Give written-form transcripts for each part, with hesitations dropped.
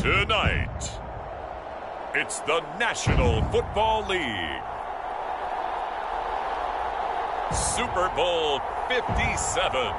Tonight, it's the National Football League. Super Bowl 57.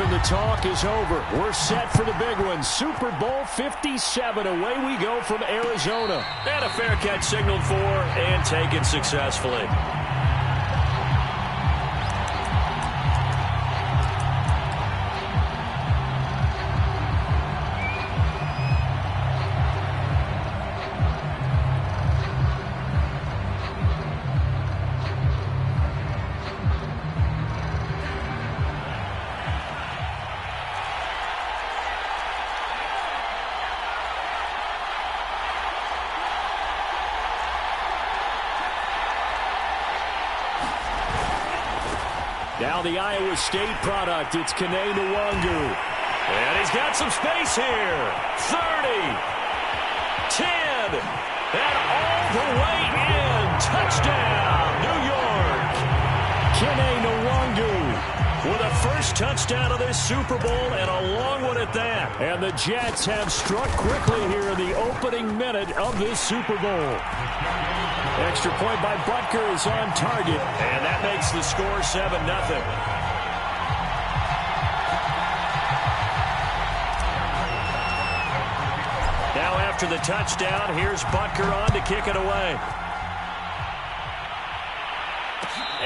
And the talk is over. We're set for the big one. Super Bowl 57. Away we go from Arizona. And a fair catch signaled for and taken successfully. Now the Iowa State product, it's Kene Nwangu. And he's got some space here. 30, 10, and all the way in. Touchdown, New York. Kene Nwangu with a first touchdown of this Super Bowl, and a long one at that. And the Jets have struck quickly here in the opening minute of this Super Bowl. Extra point by Butker is on target. And that makes the score 7-0. Now after the touchdown, here's Butker on to kick it away.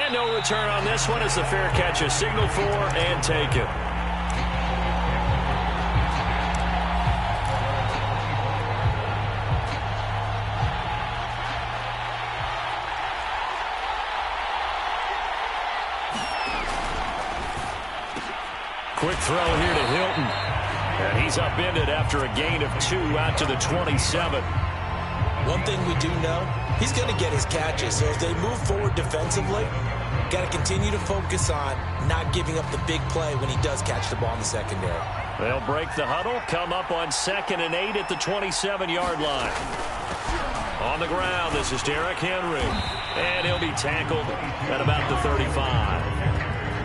And no return on this one as the fair catch is signaled for and taken. Quick throw here to Hilton. And he's upended after a gain of 2 out to the 27. One thing we do know, he's going to get his catches. So as they move forward defensively, got to continue to focus on not giving up the big play when he does catch the ball in the secondary. They'll break the huddle, come up on 2nd and 8 at the 27-yard line. On the ground, this is Derrick Henry. And he'll be tackled at about the 35.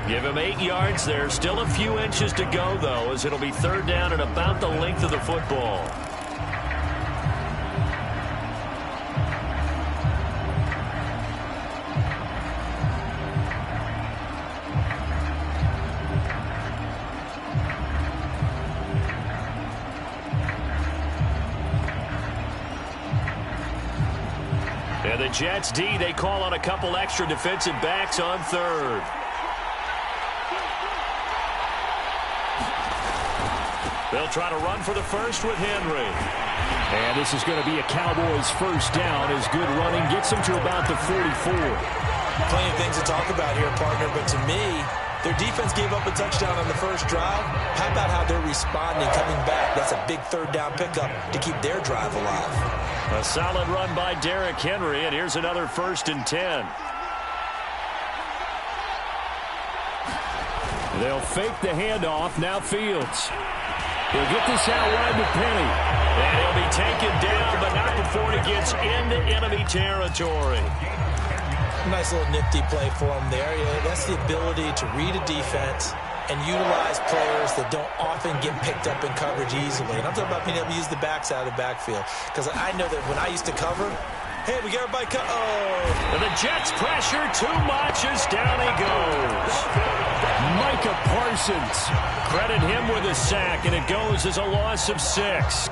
Give him 8 yards. There's still a few inches to go, though, as it'll be 3rd down and about the length of the football. And the Jets D, they call on a couple extra defensive backs on 3rd. They'll try to run for the first with Henry. And this is going to be a Cowboys first down as good running gets them to about the 44. Plenty of things to talk about here, partner, but to me, their defense gave up a touchdown on the first drive. How about how they're responding, coming back? That's a big 3rd down pickup to keep their drive alive. A solid run by Derrick Henry, and here's another 1st and 10. They'll fake the handoff. Now Fields. He'll get this out wide to Penny. And he'll be taken down, but not before he gets into enemy territory. Nice little nifty play for him there. Yeah, that's the ability to read a defense and utilize players that don't often get picked up in coverage easily. And I'm talking about being able to use the backs out of the backfield. Because I know that when I used to cover, hey, we got everybody cut. Oh. And the Jets pressure too much as down he goes. Micah Parsons. Credit him with a sack, and it goes as a loss of 6.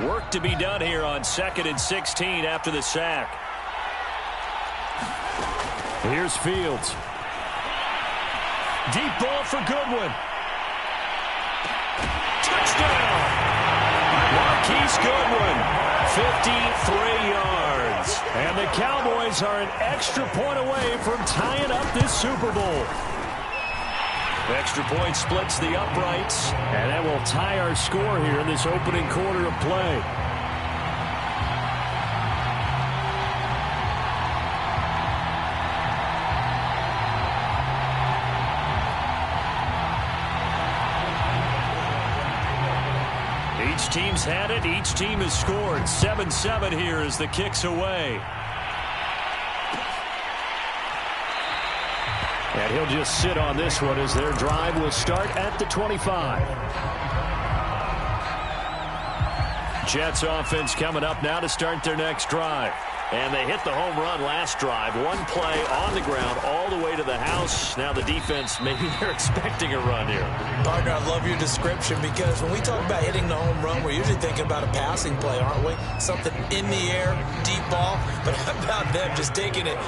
Work to be done here on 2nd and 16 after the sack. Here's Fields. Deep ball for Goodwin. Touchdown! Marquise Goodwin, 53 yards. And the Cowboys are an extra point away from tying up this Super Bowl. Extra point splits the uprights, and that will tie our score here in this opening quarter of play. Each team's had it. Each team has scored. 7-7 here as the kick's away. And he'll just sit on this one as their drive will start at the 25. Jets offense coming up now to start their next drive. And they hit the home run last drive. One play on the ground all the way to the house. Now the defense, maybe they're expecting a run here. Partner, I love your description because when we talk about hitting the home run, we're usually thinking about a passing play, aren't we? Something in the air, deep ball. But how about them just taking it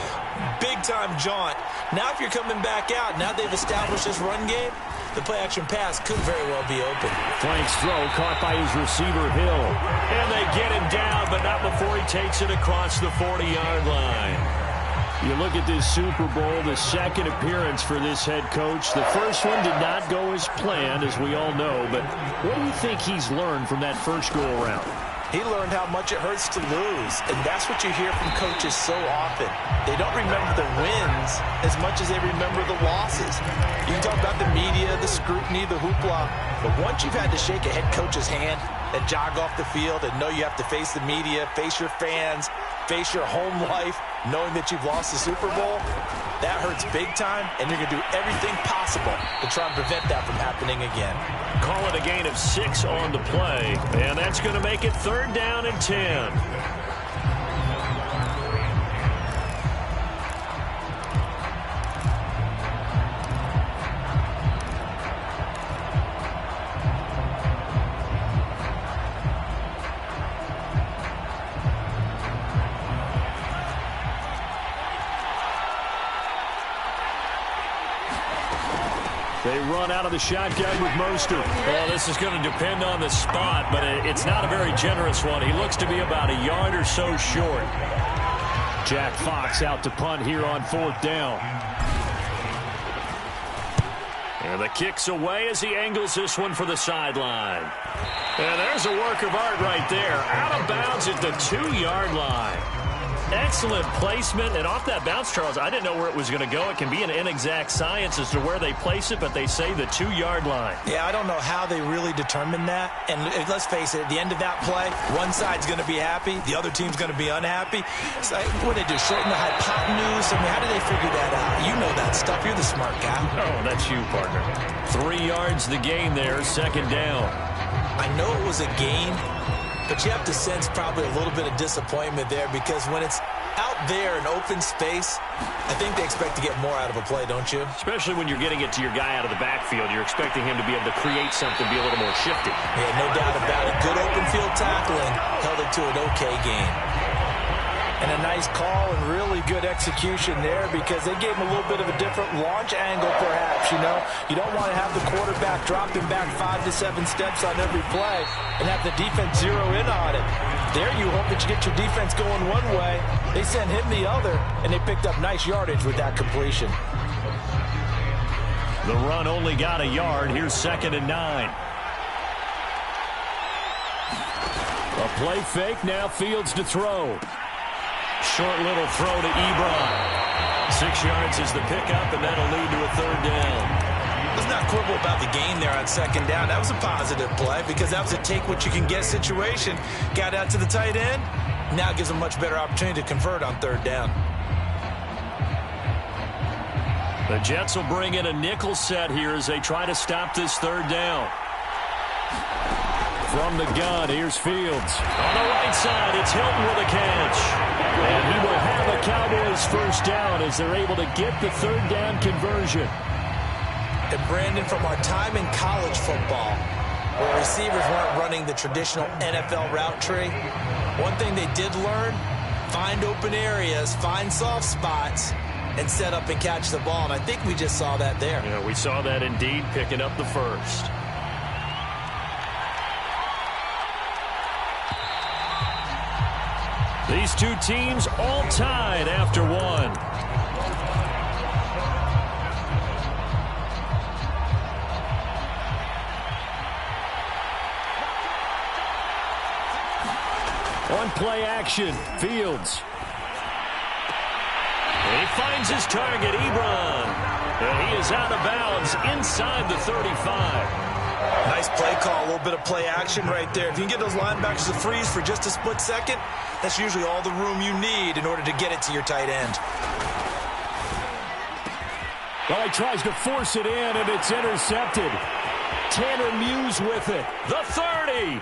big-time jaunt? Now if you're coming back out, now they've established this run game, the play-action pass could very well be open. Flank's throw caught by his receiver, Hill. And they get him down, but not before he takes it across the 40-yard line. You look at this Super Bowl, the second appearance for this head coach. The first one did not go as planned, as we all know. But what do you think he's learned from that first go-around? He learned how much it hurts to lose, and that's what you hear from coaches so often. They don't remember the wins as much as they remember the losses. You can talk about the media, the scrutiny, the hoopla, but once you've had to shake a head coach's hand and jog off the field and know you have to face the media, face your fans, face your home life, knowing that you've lost the Super Bowl, that hurts big time, and you're going to do everything possible to try and prevent that from happening again. Call it a gain of 6 on the play, and that's going to make it 3rd down and 10. They run out of the shotgun with Mostert. Well, this is going to depend on the spot, but it's not a very generous one. He looks to be about a yard or so short. Jack Fox out to punt here on 4th down. And the kick's away as he angles this one for the sideline. And there's a work of art right there. Out of bounds at the 2-yard line. Excellent placement, and off that bounce, Charles, I didn't know where it was going to go. It can be an inexact science as to where they place it, but they say the 2-yard line. Yeah, I don't know how they really determined that. And let's face it, at the end of that play, one side's going to be happy, the other team's going to be unhappy. It's like, what do they do, shorten the hypotenuse? I mean, how do they figure that out? You know that stuff. You're the smart guy. Oh, that's you, partner. 3 yards the gain there, 2nd down. I know it was a gain, but you have to sense probably a little bit of disappointment there because when it's out there in open space, I think they expect to get more out of a play, don't you? Especially when you're getting it to your guy out of the backfield. You're expecting him to be able to create something, be a little more shifty. Yeah, no doubt about it. Good open field tackling held it to an okay gain. And a nice call and really good execution there because they gave him a little bit of a different launch angle perhaps, you know. You don't want to have the quarterback dropping back 5 to 7 steps on every play and have the defense zero in on it. There you hope that you get your defense going one way. They sent him the other, and they picked up nice yardage with that completion. The run only got a yard. Here's 2nd and 9. A play fake, now Fields to throw. Short little throw to Ebron. 6 yards is the pickup, and that'll lead to a 3rd down. Let's not quibble about the gain there on 2nd down. That was a positive play because that was a take-what-you-can-get situation. Got out to the tight end. Now it gives them a much better opportunity to convert on 3rd down. The Jets will bring in a nickel set here as they try to stop this 3rd down. From the gun, here's Fields. On the right side, it's Hilton with a catch. And he will have a Cowboys 1st down as they're able to get the 3rd down conversion. And Brandon, from our time in college football, where receivers weren't running the traditional NFL route tree, one thing they did learn, find open areas, find soft spots, and set up and catch the ball. And I think we just saw that there. Yeah, we saw that indeed, picking up the first. These two teams all tied after one. On play action, Fields. And he finds his target, Ebron. And he is out of bounds inside the 35. Nice play call, a little bit of play action right there. If you can get those linebackers to freeze for just a split second, that's usually all the room you need in order to get it to your tight end. Well, he tries to force it in, and it's intercepted. Tanner Muse with it. The 30.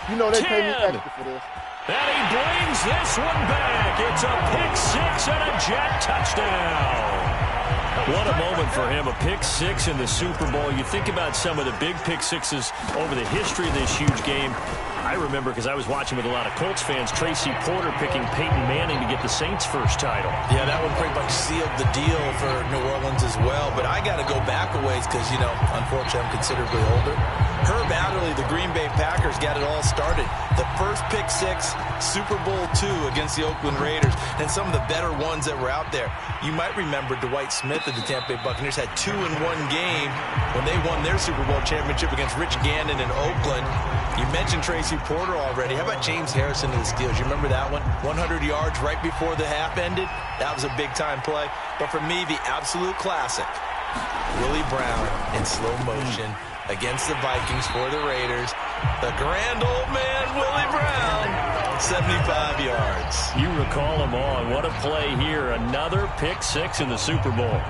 You know they pay me extra for this. And he brings this one back. It's a pick six and a Jet touchdown. What a moment for him, a pick six in the Super Bowl. You think about some of the big pick sixes over the history of this huge game. I remember, because I was watching with a lot of Colts fans, Tracy Porter picking Peyton Manning to get the Saints' first title. Yeah, that one pretty much sealed the deal for New Orleans as well. But I got to go back a ways because, you know, unfortunately I'm considerably older. Herb Adderley, the Green Bay Packers, got it all started. The first pick six, Super Bowl II against the Oakland Raiders, and some of the better ones that were out there. You might remember Dwight Smith of the Tampa Bay Buccaneers had 2 in one game when they won their Super Bowl championship against Rich Gannon in Oakland. You mentioned Tracy Porter already. How about James Harrison of the Steelers? You remember that one? 100 yards right before the half ended. That was a big-time play. But for me, the absolute classic, Willie Brown in slow motion against the Vikings for the Raiders. The grand old man, Willie Brown, 75 yards. You recall them all, and what a play here. Another pick six in the Super Bowl.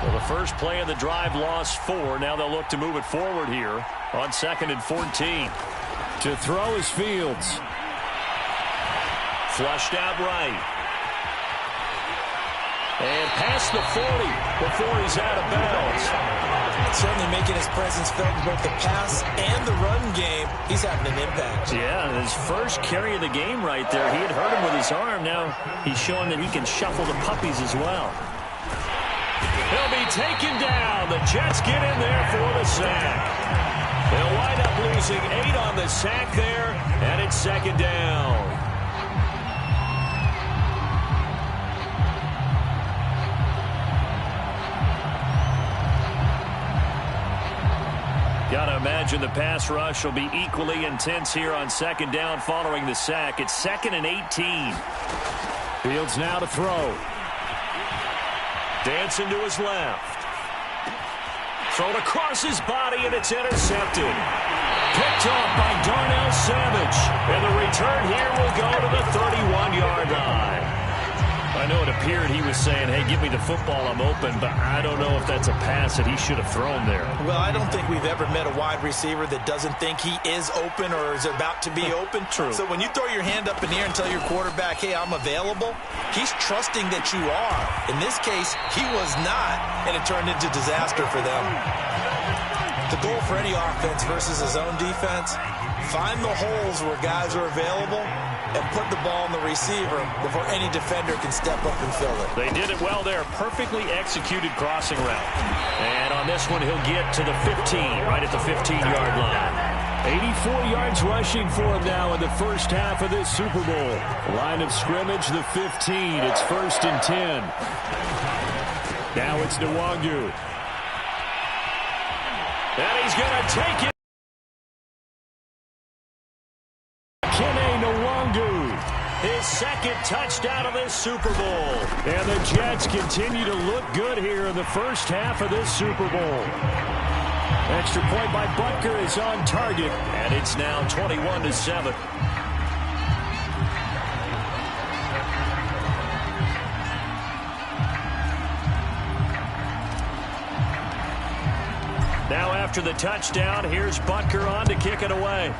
Well, the first play of the drive lost 4. Now they'll look to move it forward here on 2nd and 14. To throw is Fields. Flushed out right. And past the 40 before he's out of bounds. Certainly making his presence felt in both the pass and the run game. He's having an impact. Yeah, his first carry of the game right there. He had hurt him with his arm. Now he's showing that he can shuffle the puppies as well. He'll be taken down. The Jets get in there for the sack. They'll wind up losing 8 on the sack there, and it's 2nd down. Got to imagine the pass rush will be equally intense here on 2nd down following the sack. It's 2nd and 18. Fields now to throw. Dancing to his left. Thrown across his body, and it's intercepted. Picked off by Darnell Savage. And the return here will go to the 31-yard line. I know it appeared he was saying, hey, give me the football, I'm open, but I don't know if that's a pass that he should have thrown there. Well, I don't think we've ever met a wide receiver that doesn't think he is open or is about to be open. True. So when you throw your hand up in the air and tell your quarterback, hey, I'm available, he's trusting that you are. In this case, he was not, and it turned into disaster for them. The goal for any offense versus his own defense, find the holes where guys are available and put the ball in the receiver before any defender can step up and fill it. They did it well there. Perfectly executed crossing route. And on this one, he'll get to the 15, right at the 15-yard line. 84 yards rushing for him now in the first half of this Super Bowl. Line of scrimmage, the 15. It's 1st and 10. Now it's Nwangu. And he's going to take it. His 2nd touchdown of this Super Bowl. And the Jets continue to look good here in the first half of this Super Bowl. Extra point by Butker is on target. And it's now 21-7. Now after the touchdown, here's Butker on to kick it away.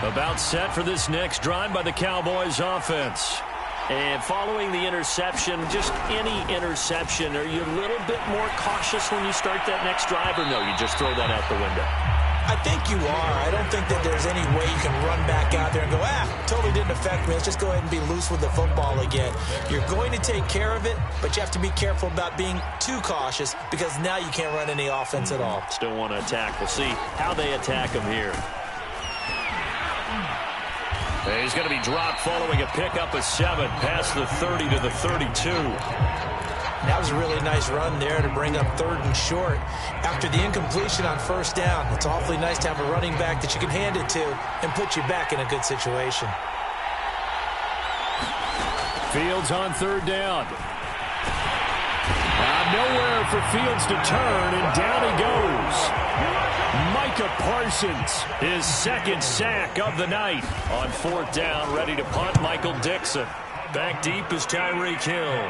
A About set for this next drive by the Cowboys offense. And following the interception, just any interception, are you a little bit more cautious when you start that next drive, or no, you just throw that out the window? I think you are. I don't think that there's any way you can run back out there and go, totally didn't affect me. Let's just go ahead and be loose with the football again. You're going to take care of it, but you have to be careful about being too cautious because now you can't run any offense at all. Still want to attack. We'll see how they attack him here. He's going to be dropped following a pickup of 7 past the 30 to the 32. That was a really nice run there to bring up 3rd and short. After the incompletion on 1st down, it's awfully nice to have a running back that you can hand it to and put you back in a good situation. Fields on 3rd down. Nowhere for Fields to turn, and down he goes. Micah Parsons, his 2nd sack of the night. On 4th down, ready to punt, Michael Dixon. Back deep is Tyreek Hill.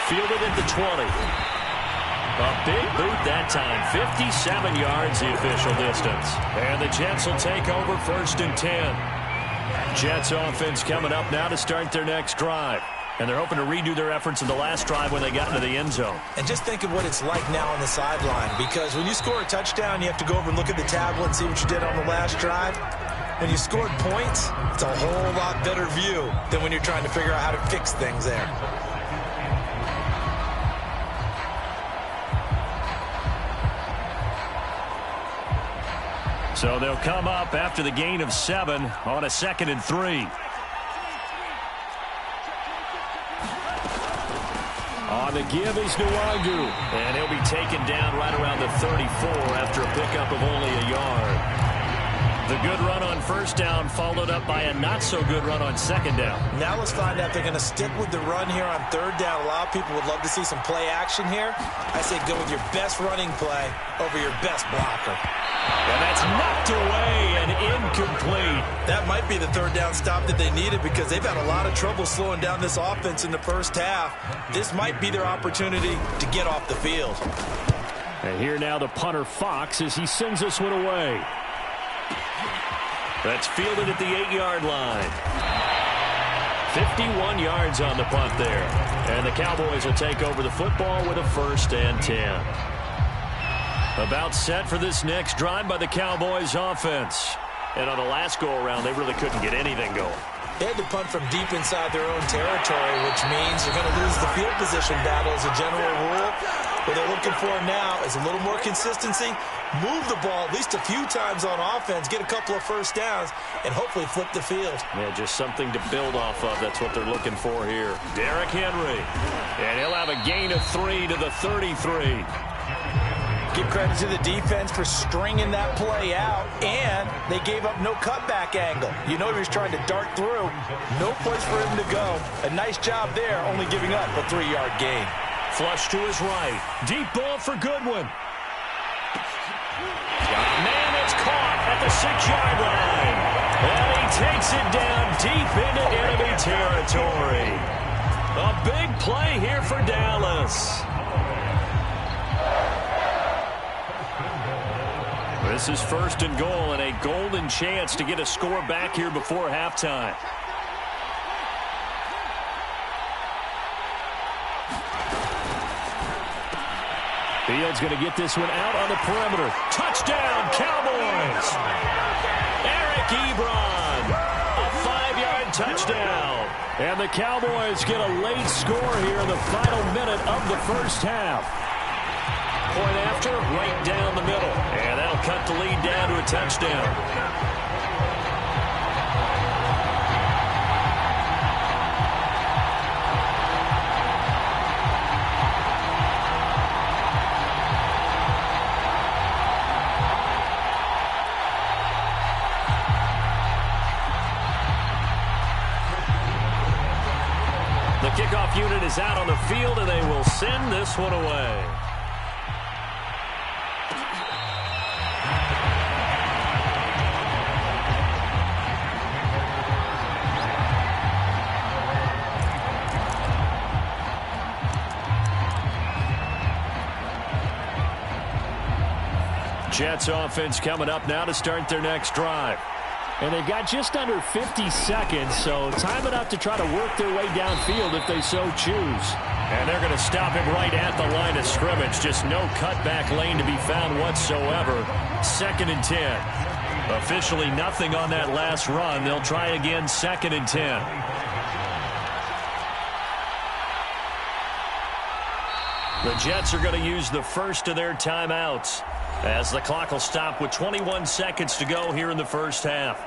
Fielded at the 20. A big boot that time. 57 yards the official distance. And the Jets will take over 1st and 10. Jets offense coming up now to start their next drive. And they're hoping to redo their efforts in the last drive when they got into the end zone. And just think of what it's like now on the sideline. Because when you score a touchdown, you have to go over and look at the tablet and see what you did on the last drive. When you scored points, it's a whole lot better view than when you're trying to figure out how to fix things there. So they'll come up after the gain of 7 on a 2nd and 3. On the give is Nwangu. And he'll be taken down right around the 34 after a pickup of only a yard. The good run on 1st down followed up by a not-so-good run on 2nd down. Now let's find out if they're going to stick with the run here on 3rd down. A lot of people would love to see some play action here. I say go with your best running play over your best blocker. And that's knocked away and incomplete. That might be the 3rd down stop that they needed because they've had a lot of trouble slowing down this offense in the 1st half. This might be their opportunity to get off the field. And here now the punter Fox as he sends this one away. That's fielded at the 8-yard line. 51 yards on the punt there. And the Cowboys will take over the football with a 1st and 10. About set for this next drive by the Cowboys offense. And on the last go-around, they really couldn't get anything going. They had to punt from deep inside their own territory, which means they're going to lose the field position battle as a general rule. What they're looking for now is a little more consistency, move the ball at least a few times on offense, get a couple of 1st downs, and hopefully flip the field. Yeah, just something to build off of. That's what they're looking for here. Derrick Henry. And he'll have a gain of 3 to the 33. Give credit to the defense for stringing that play out, and they gave up no cutback angle. You know he was trying to dart through. No place for him to go. A nice job there, only giving up a 3-yard gain. Flush to his right. Deep ball for Goodwin. Man, it's caught at the 6-yard line. And he takes it down deep into enemy territory. A big play here for Dallas. This is 1st and goal and a golden chance to get a score back here before halftime. Fields going to get this one out on the perimeter. Touchdown, Cowboys! Eric Ebron, a 5-yard touchdown. And the Cowboys get a late score here in the final minute of the 1st half. Point after, right down the middle. And that'll cut the lead down to a touchdown. The kickoff unit is out on the field, and they will send this one away. Jets offense coming up now to start their next drive. And they've got just under 50 seconds, so time enough to try to work their way downfield if they so choose. And they're going to stop him right at the line of scrimmage. Just no cutback lane to be found whatsoever. 2nd and 10. Officially nothing on that last run. They'll try again 2nd and 10. The Jets are going to use the first of their timeouts as the clock will stop with 21 seconds to go here in the first half.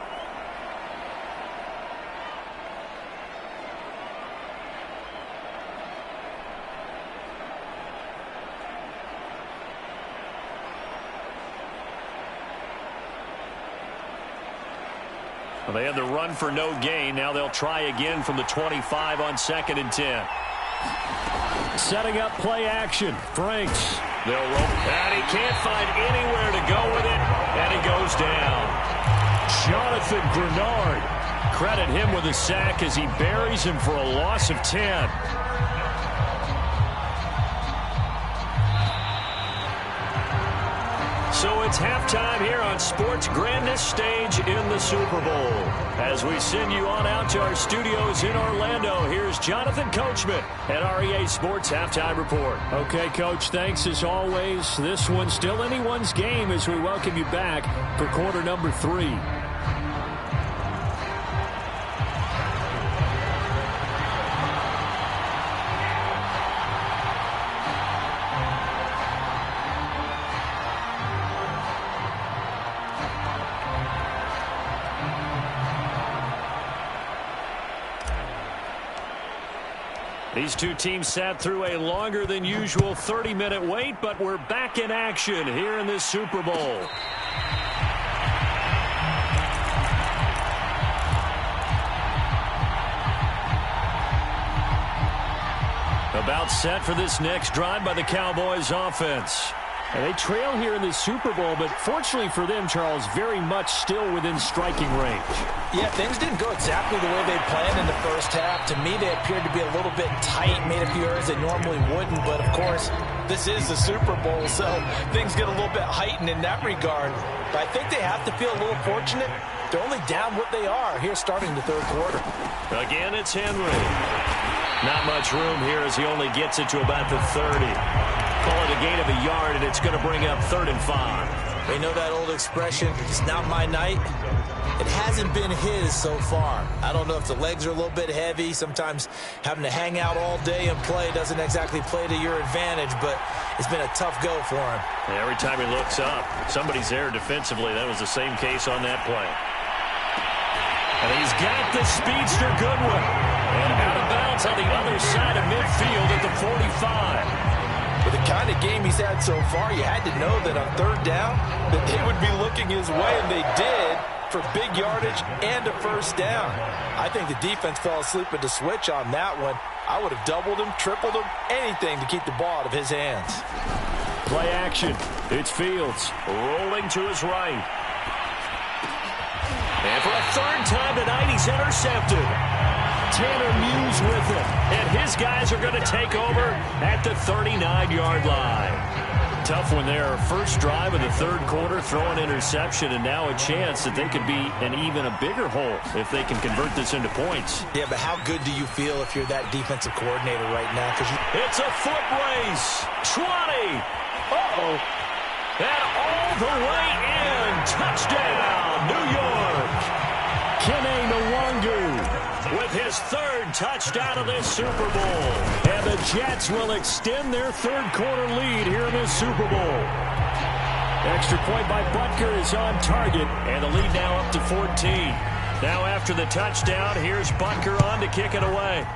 Well, they had the run for no gain. Now they'll try again from the 25 on 2nd and 10. Setting up play action. Franks. They'll roll. And he can't find anywhere to go with it. And he goes down. Jonathan Grenard. Credit him with a sack as he buries him for a loss of 10. So it's halftime here on sports' grandest stage in the Super Bowl. As we send you on out to our studios in Orlando, here's Jonathan Coachman at REA Sports Halftime Report. Okay, Coach, thanks as always. This one's still anyone's game as we welcome you back for quarter number 3. These two teams sat through a longer than usual 30-minute wait, but we're back in action here in this Super Bowl. About set for this next drive by the Cowboys offense. And they trail here in the Super Bowl, but fortunately for them, Charles, very much still within striking range. Yeah, things didn't go exactly the way they planned in the first half. To me, they appeared to be a little bit tight, made a few errors they normally wouldn't. But, of course, this is the Super Bowl, so things get a little bit heightened in that regard. But I think they have to feel a little fortunate. They're only down what they are here starting the third quarter. Again, it's Henry. Not much room here as he only gets it to about the 30. Call it a gain of a yard, and it's going to bring up 3rd and 5. They know that old expression, it's not my night. It hasn't been his so far. I don't know if the legs are a little bit heavy. Sometimes having to hang out all day and play doesn't exactly play to your advantage, but it's been a tough go for him. And every time he looks up, somebody's there defensively. That was the same case on that play. And he's got the speedster Goodwin. And out of bounds on the other side of midfield at the 45. With the kind of game he's had so far, you had to know that on 3rd down that they would be looking his way, and they did, for big yardage and a first down. I think the defense fell asleep at the switch on that one. I would have doubled him, tripled him, anything to keep the ball out of his hands. Play action. It's Fields. Rolling to his right. And for a 3rd time tonight, he's intercepted. Tanner Muse with it. And his guys are going to take over at the 39-yard line. Tough one there. First drive of the 3rd quarter, throw an interception, and now a chance that they could be in even a bigger hole if they can convert this into points. Yeah, but how good do you feel if you're that defensive coordinator right now? It's a foot race. 20. Uh-oh. And all the way in. Touchdown, New York. Kene Nwangu with his 3rd touchdown of this Super Bowl. And the Jets will extend their 3rd quarter lead here in this Super Bowl. Extra point by Butker is on target. And the lead now up to 14. Now after the touchdown, here's Butker on to kick it away.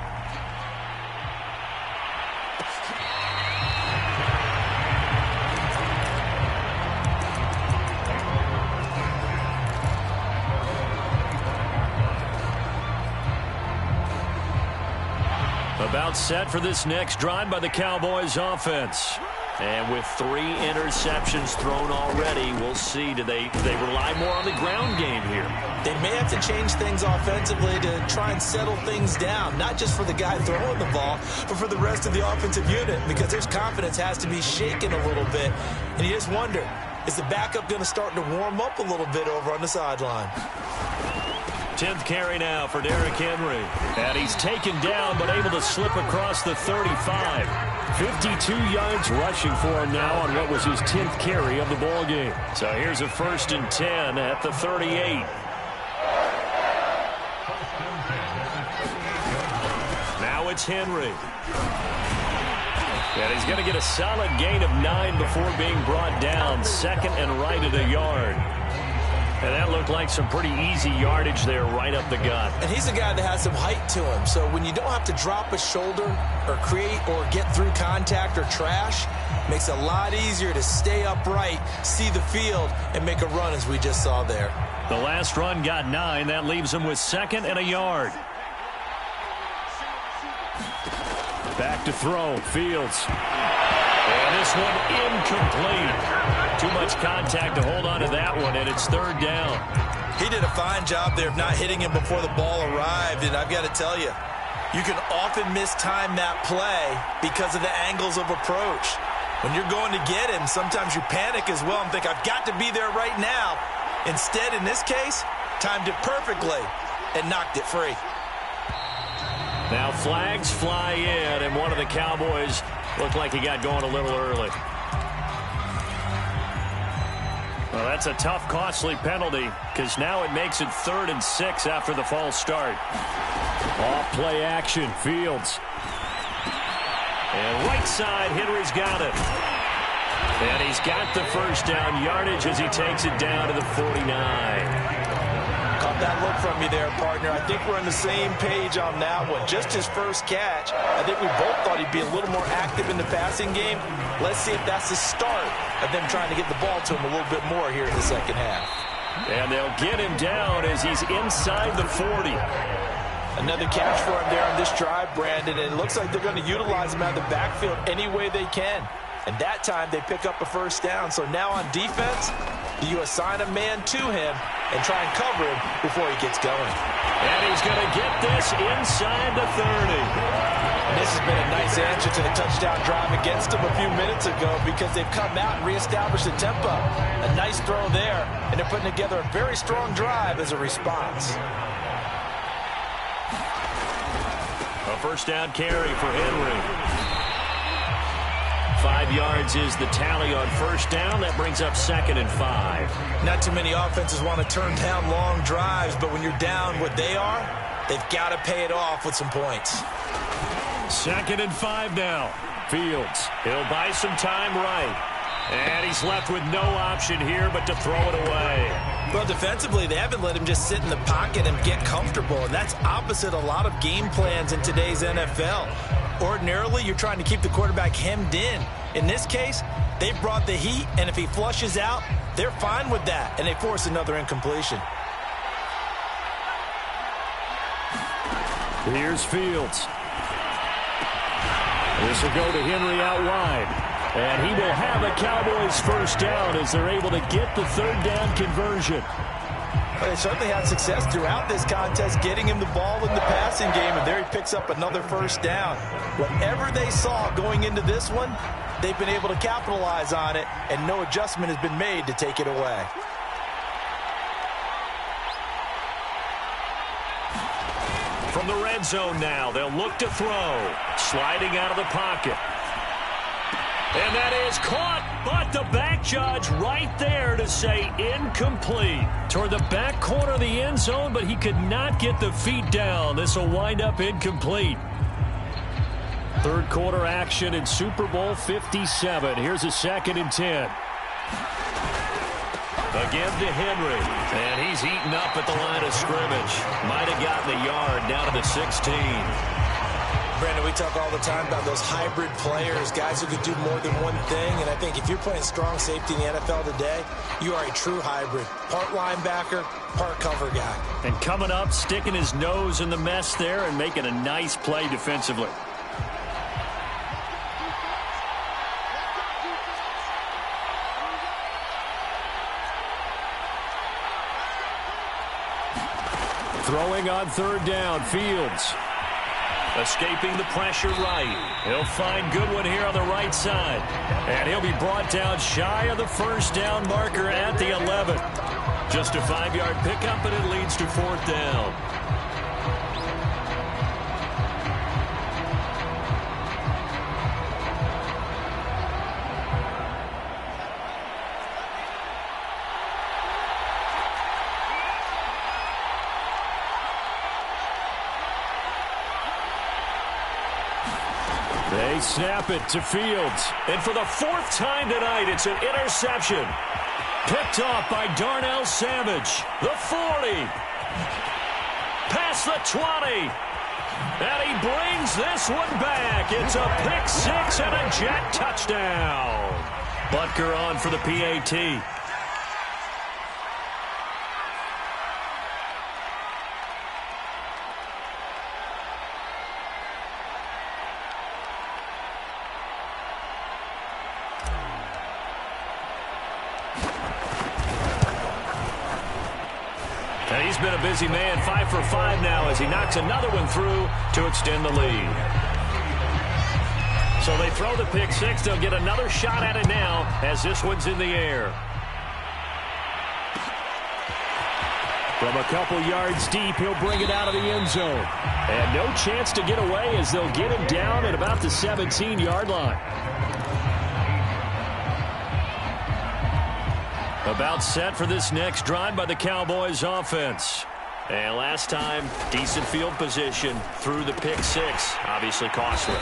About set for this next drive by the Cowboys offense. And with 3 interceptions thrown already, we'll see. Do they rely more on the ground game here? They may have to change things offensively to try and settle things down, not just for the guy throwing the ball, but for the rest of the offensive unit, because their confidence has to be shaken a little bit. And you just wonder, Is the backup going to start to warm up a little bit over on the sideline? 10th carry now for Derrick Henry. And he's taken down but able to slip across the 35. 52 yards rushing for him now on what was his 10th carry of the ball game. So here's a 1st and 10 at the 38. Now it's Henry. And he's going to get a solid gain of 9 before being brought down. 2nd and right at a yard. And that looked like some pretty easy yardage there right up the gut. And he's a guy that has some height to him. So when you don't have to drop a shoulder or create or get through contact or trash, makes it a lot easier to stay upright, see the field, and make a run as we just saw there. The last run got 9. That leaves him with 2nd and a yard. Back to throw. Fields. And this one incomplete. Too much contact to hold on to that one, and it's 3rd down. He did a fine job there of not hitting him before the ball arrived, and I've got to tell you, you can often mistime that play because of the angles of approach. When you're going to get him, sometimes you panic as well and think, I've got to be there right now. Instead, in this case, timed it perfectly and knocked it free. Now flags fly in, and one of the Cowboys looked like he got going a little early. Well, that's a tough, costly penalty because now it makes it 3rd and 6 after the false start. Off play action, Fields. And right side, Henry's got it. And he's got the 1st down yardage as he takes it down to the 49. Caught that look from you there, partner. I think we're on the same page on that one. Just his first catch. I think we both thought he'd be a little more active in the passing game. Let's see if that's the start of them trying to get the ball to him a little bit more here in the second half. And they'll get him down as he's inside the 40. Another catch for him there on this drive, Brandon. And it looks like they're going to utilize him out of the backfield any way they can. And that time they pick up a 1st down. So now on defense, do you assign a man to him and try and cover him before he gets going? And he's going to get this inside the 30. And this has been a nice answer to the touchdown drive against them a few minutes ago because they've come out and reestablished the tempo. A nice throw there, and they're putting together a very strong drive as a response. A 1st down carry for Henry. 5 yards is the tally on 1st down. That brings up 2nd and 5. Not too many offenses want to turn down long drives, but when you're down what they are, they've got to pay it off with some points. 2nd and 5 now. Fields. He'll buy some time right. And he's left with no option here but to throw it away. Well, defensively, they haven't let him just sit in the pocket and get comfortable, and that's opposite a lot of game plans in today's NFL. Ordinarily, you're trying to keep the quarterback hemmed in. In this case, they brought the heat, and if he flushes out, they're fine with that, and they force another incompletion. Here's Fields. This will go to Henry out wide. And he will have a Cowboys 1st down as they're able to get the 3rd down conversion. Well, they certainly had success throughout this contest getting him the ball in the passing game, and there he picks up another 1st down. Whatever they saw going into this one, they've been able to capitalize on it, and no adjustment has been made to take it away. From the red zone now, they'll look to throw. Sliding out of the pocket. And that is caught, but the back judge right there to say incomplete. Toward the back corner of the end zone, but he could not get the feet down. This will wind up incomplete. 3rd quarter action in Super Bowl 57. Here's a 2nd and 10. Again to Henry. And he's eaten up at the line of scrimmage. Might have gotten a yard down to the 16. Brandon, we talk all the time about those hybrid players, guys who could do more than one thing. And I think if you're playing strong safety in the NFL today, you are a true hybrid. Part linebacker, part cover guy. And coming up, sticking his nose in the mess there and making a nice play defensively. Throwing on 3rd down, Fields. Escaping the pressure right. He'll find Goodwin here on the right side. And he'll be brought down shy of the first down marker at the 11. Just a 5-yard pickup, and it leads to 4th down. They snap it to Fields. And for the 4th time tonight, it's an interception. Picked off by Darnell Savage. The 40. Past the 20. And he brings this one back. It's a pick 6 and a jet touchdown. Butker on for the PAT. And he's been a busy man, 5 for 5 now as he knocks another one through to extend the lead. So they throw the pick 6. They'll get another shot at it now as this one's in the air. From a couple yards deep, he'll bring it out of the end zone. And no chance to get away as they'll get him down at about the 17-yard line. About set for this next drive by the Cowboys offense. And last time, decent field position through the pick 6. Obviously costly.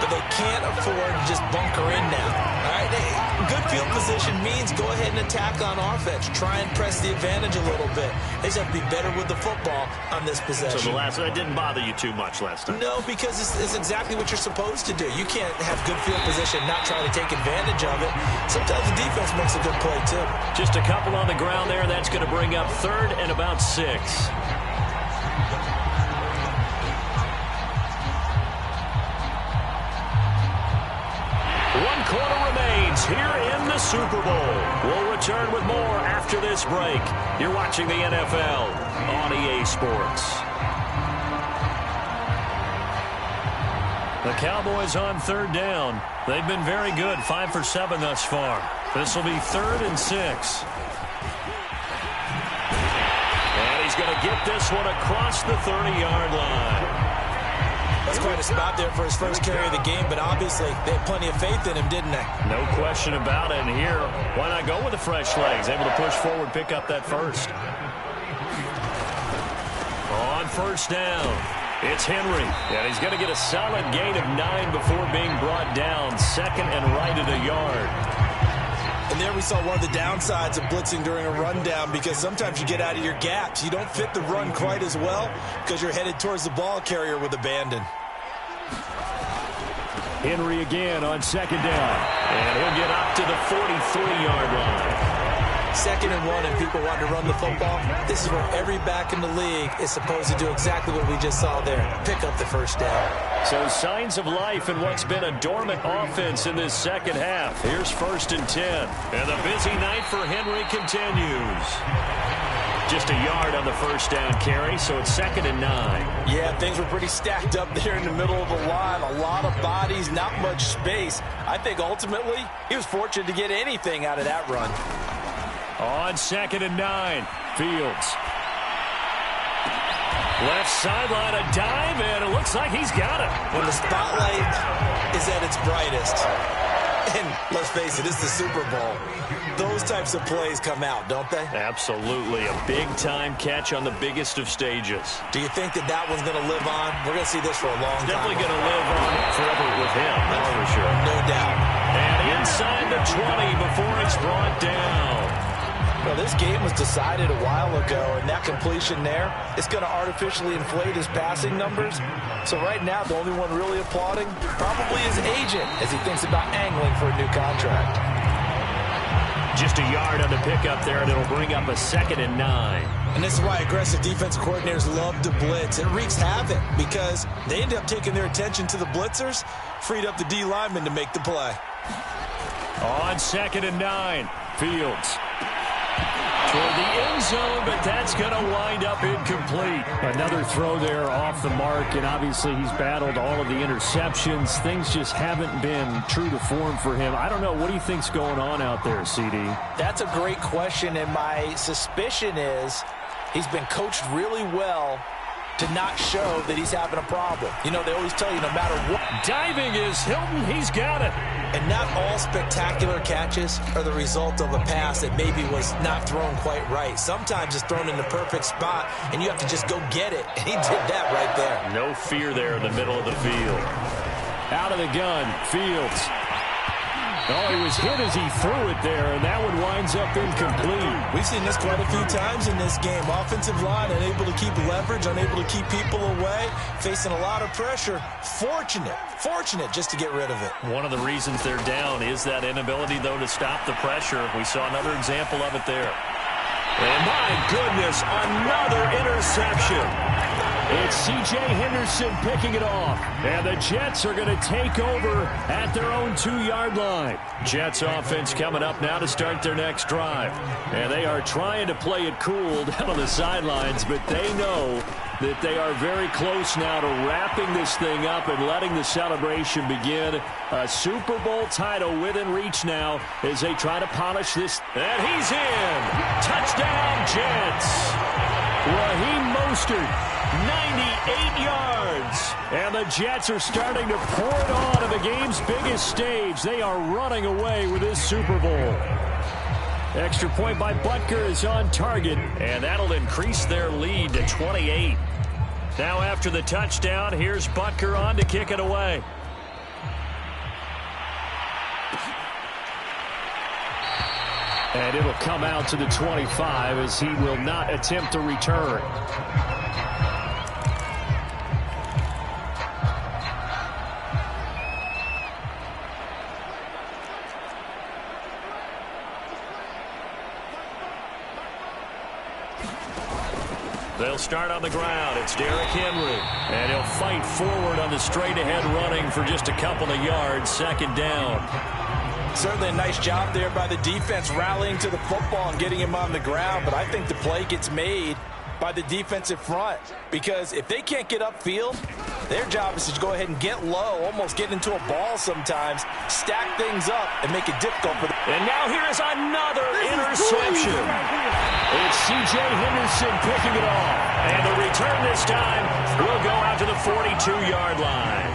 But they can't afford to just bunker in now. All right, good field position means go ahead and attack on offense. Try and press the advantage a little bit. They just have to be better with the football on this possession. So that didn't bother you too much last time? No, because it's exactly what you're supposed to do. You can't have good field position and not try to take advantage of it. Sometimes the defense makes a good play, too. Just a couple on the ground there. That's going to bring up 3rd and about 6. 1 quarter remains here in the Super Bowl. We'll return with more after this break. You're watching the NFL on EA Sports. The Cowboys on 3rd down. They've been very good, 5 for 7 thus far. This will be 3rd and 6. And he's going to get this one across the 30-yard line. That's quite a spot there for his first carry of the game, but obviously they had plenty of faith in him, didn't they? No question about it. And here, why not go with the fresh legs? Able to push forward, pick up that first. On 1st down, it's Henry. And he's going to get a solid gain of 9 before being brought down. 2nd and right at a yard. And there we saw one of the downsides of blitzing during a rundown, because sometimes you get out of your gaps. You don't fit the run quite as well because you're headed towards the ball carrier with abandon. Henry again on 2nd down. And he'll get up to the 43-yard line. 2nd and 1 and people want to run the football. This is where every back in the league is supposed to do exactly what we just saw there. Pick up the first down. So signs of life in what's been a dormant offense in this second half. Here's 1st and 10. And the busy night for Henry continues. Just a yard on the first down carry, so it's 2nd and 9. Yeah, things were pretty stacked up there in the middle of the line. A lot of bodies, not much space. I think ultimately he was fortunate to get anything out of that run. On 2nd and 9, Fields. Left sideline, a dive, and it looks like he's got it. When the spotlight is at its brightest, and let's face it, it's the Super Bowl, those types of plays come out, don't they? Absolutely. A big-time catch on the biggest of stages. Do you think that that one's going to live on? We're going to see this for a long time. Definitely going to live on forever with him, that's for sure. No doubt. And inside the 20 before it's brought down. Well, this game was decided a while ago, and that completion there is going to artificially inflate his passing numbers. So right now, the only one really applauding probably his agent as he thinks about angling for a new contract. Just a yard on the pickup there, and it'll bring up a 2nd and 9. And this is why aggressive defensive coordinators love to blitz. It wreaks havoc because they end up taking their attention to the blitzers, freed up the D lineman to make the play. On 2nd and 9, Fields. toward the end zone, but that's going to wind up incomplete. Another throw there off the mark, and obviously he's battled all of the interceptions. Things just haven't been true to form for him. I don't know. What do you think's going on out there, CD? That's a great question, and my suspicion is he's been coached really well to not show that he's having a problem. You know, they always tell you no matter what. Diving is Hilton. He's got it. And not all spectacular catches are the result of a pass that maybe was not thrown quite right. Sometimes it's thrown in the perfect spot, and you have to just go get it. And he did that right there. No fear there in the middle of the field. Out of the gun, Fields. Oh, he was hit as he threw it there, and that one winds up incomplete. We've seen this quite a few times in this game. Offensive line unable to keep leverage, unable to keep people away, facing a lot of pressure. Fortunate just to get rid of it. One of the reasons they're down is that inability, though, to stop the pressure. We saw another example of it there. And my goodness, another interception. It's C.J. Henderson picking it off. And the Jets are going to take over at their own 2-yard line. Jets offense coming up now to start their next drive. And they are trying to play it cool down on the sidelines, but they know that they are very close now to wrapping this thing up and letting the celebration begin. A Super Bowl title within reach now as they try to polish this. And he's in. Touchdown, Jets. Raheem Mostert. 98 yards. And the Jets are starting to pour it on the game's biggest stage. They are running away with this Super Bowl. Extra point by Butker is on target. And that'll increase their lead to 28. Now after the touchdown, here's Butker on to kick it away. And it'll come out to the 25 as he will not attempt to return. They'll start on the ground. It's Derrick Henry. And he'll fight forward on the straight-ahead running for just a couple of yards. Second down. Certainly a nice job there by the defense rallying to the football and getting him on the ground. But I think the play gets made by the defensive front. Because if they can't get upfield, their job is to go ahead and get low, almost get into a ball sometimes, stack things up, and make it difficult for them. And now here is another interception. It's C.J. Henderson picking it off. And the return this time will go out to the 42-yard line.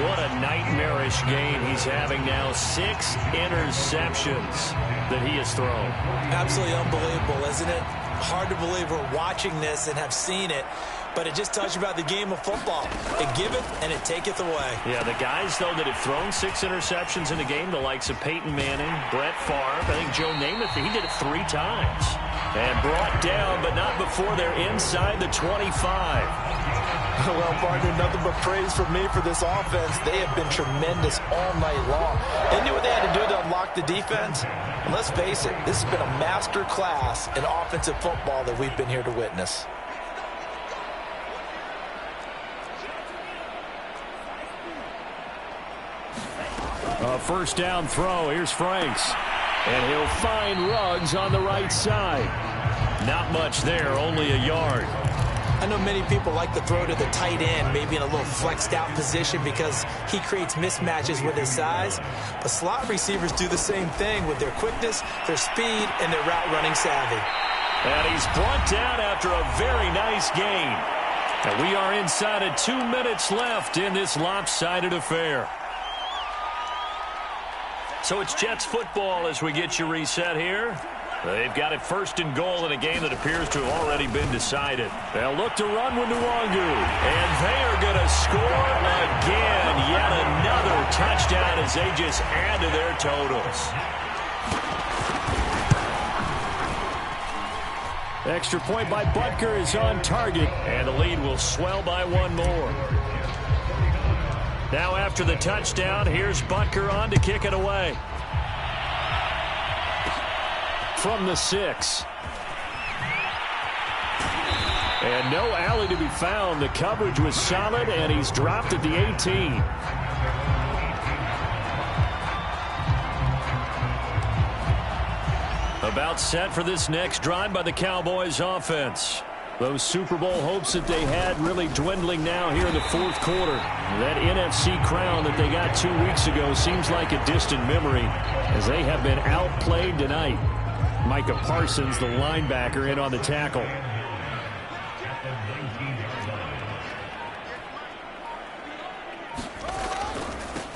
What a nightmarish game he's having now. 6 interceptions that he has thrown. Absolutely unbelievable, isn't it? Hard to believe we're watching this and have seen it. But it just tells you about the game of football. It giveth and it taketh away. Yeah, the guys, though, that have thrown 6 interceptions in a game, the likes of Peyton Manning, Brett Favre, I think Joe Namath, he did it 3 times. And brought down, but not before they're inside the 25. Well, partner, nothing but praise from me for this offense. They have been tremendous all night long. They knew what they had to do to unlock the defense. And let's face it, this has been a master class in offensive football that we've been here to witness. A first down throw. Here's Franks. And he'll find Ruggs on the right side. Not much there, only a yard. I know many people like to throw to the tight end, maybe in a little flexed out position because he creates mismatches with his size. But slot receivers do the same thing with their quickness, their speed, and their route running savvy. And he's brought down after a very nice gain. And we are inside of 2 minutes left in this lopsided affair. So it's Jets football as we get you reset here. They've got it first and goal in a game that appears to have already been decided. They'll look to run with Nwangu. And they are going to score again. Yet another touchdown as they just add to their totals. Extra point by Butker is on target. And the lead will swell by 1 more. Now after the touchdown, here's Butker on to kick it away. From the 6. And no alley to be found. The coverage was solid, and he's dropped at the 18. A About set for this next drive by the Cowboys offense. Those Super Bowl hopes that they had really dwindling now here in the fourth quarter. That NFC crown that they got 2 weeks ago seems like a distant memory as they have been outplayed tonight. Micah Parsons, the linebacker, in on the tackle.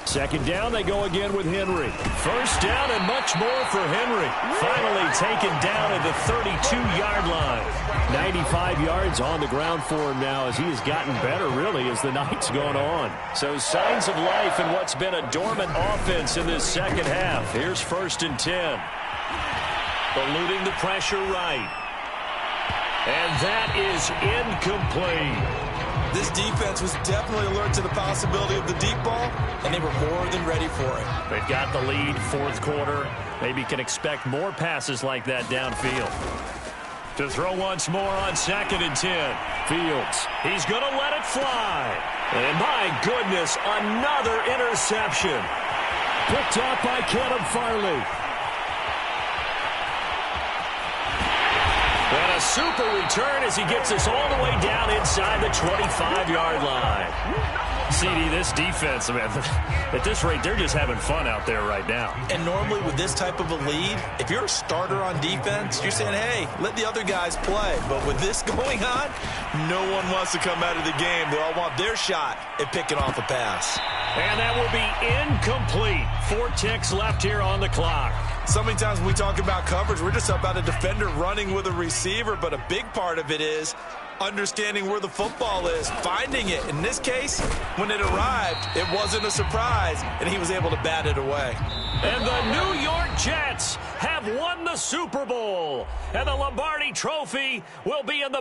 Second down, they go again with Henry. First down and much more for Henry. Finally taken down at the 32-yard line. 95 yards on the ground for him now as he has gotten better, really, as the night's gone on. So signs of life in what's been a dormant offense in this second half. Here's 1st and 10. Eluding the pressure right. And that is incomplete. This defense was definitely alert to the possibility of the deep ball, and they were more than ready for it. They've got the lead, fourth quarter. Maybe can expect more passes like that downfield. To throw once more on 2nd and 10. Fields. He's going to let it fly. And my goodness, another interception. Picked up by Caleb Farley. And a super return as he gets us all the way down inside the 25-yard line. CD, this defense, man, at this rate, they're just having fun out there right now. And normally with this type of a lead, if you're a starter on defense, you're saying, hey, let the other guys play. But with this going on, no one wants to come out of the game. They all want their shot at picking off a pass. And that will be incomplete. 4 ticks left here on the clock. So many times when we talk about coverage, we're just about a defender running with a receiver, but a big part of it is understanding where the football is, finding it. In this case, when it arrived, it wasn't a surprise, and he was able to bat it away. And the New York Jets have won the Super Bowl, and the Lombardi Trophy will be in the